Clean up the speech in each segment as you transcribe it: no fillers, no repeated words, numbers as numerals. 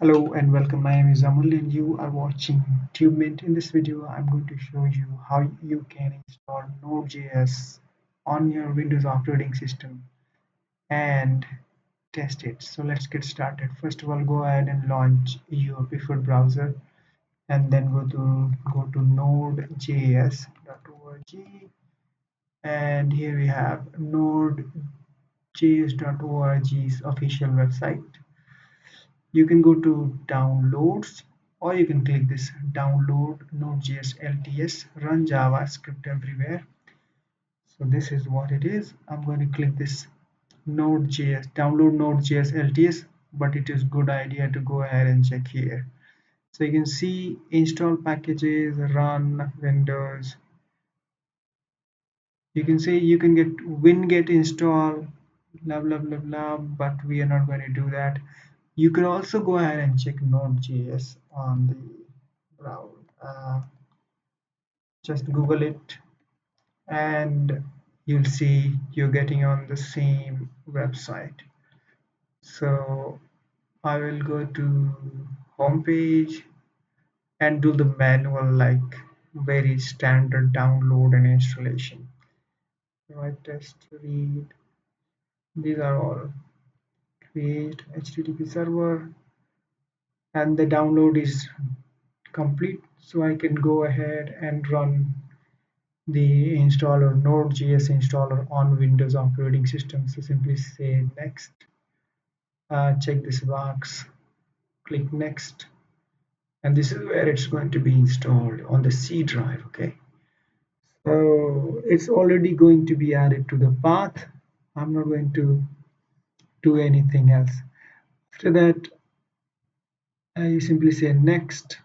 Hello and welcome. My name is Amul and you are watching TubeMint. In this video, I'm going to show you how you can install Node.js on your Windows operating system and test it. So let's get started. First of all, go ahead and launch your preferred browser and then go to nodejs.org, and here we have nodejs.org's official website. You can go to downloads, or you can click this download Node.js LTS run JavaScript everywhere. So this is what it is. I'm going to click this Node.js download Node.js LTS, but it is good idea to go ahead and check here. So you can see install packages, run Windows. You can say you can get winget install, blah blah blah blah, but we are not going to do that. You can also go ahead and check Node.js on the browser. Just Google it, and you'll see you're getting on the same website. So I will go to homepage and do the manual, like very standard download and installation. Write test, read. These are all. Create HTTP server, and the download is complete, so I can go ahead and run the installer Node.js installer on Windows operating system. So simply say next, check this box, click next, and this is where it's going to be installed on the C drive. Okay, so it's already going to be added to the path. I'm not going to do anything else. After that, you simply say next,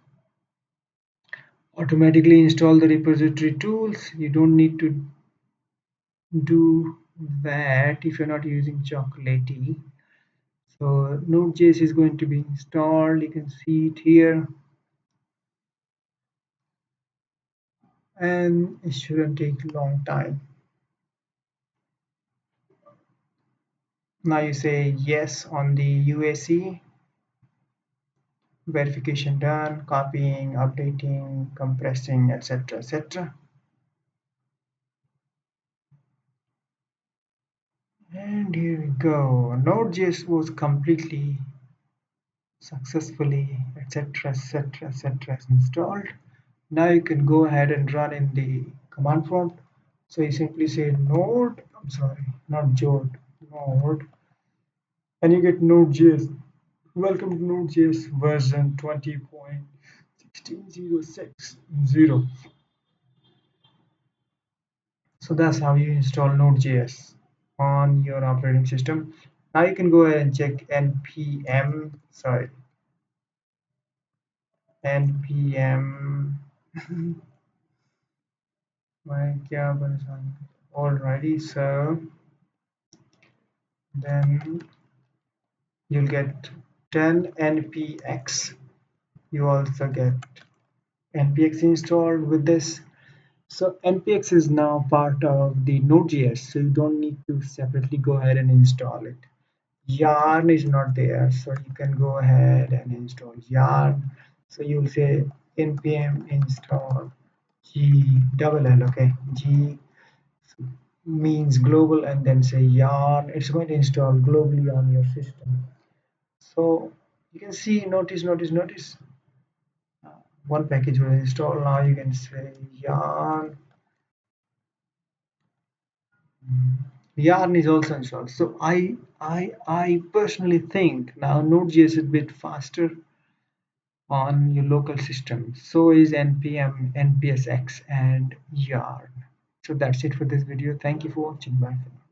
automatically install the repository tools. You don't need to do that if you're not using Chocolatey. So Node.js is going to be installed. You can see it here, and it shouldn't take a long time. Now you say yes on the UAC, verification done, copying, updating, compressing, etc. etc. And here we go. Node.js was completely successfully etc etc etc installed. Now you can go ahead and run in the command prompt. So you simply say node, I'm sorry, not jod, node, and you get Node.js. Welcome to Node.js version 20.16.060. So that's how you install Node.js on your operating system. Now you can go ahead and check npm alrighty. So then you'll get 10 NPX. You also get NPX installed with this. So NPX is now part of the Node.js, so you don't need to separately go ahead and install it. Yarn is not there, so you can go ahead and install yarn. So you'll say npm install g double l. Okay, g means global, and then say yarn. It's going to install globally on your system. So you can see, notice one package will install. Now you can say yarn. Yarn is also installed. So I personally think now Node.js is a bit faster on your local system. So is npm npsx and yarn. So that's it for this video. Thank you for watching. Bye for now.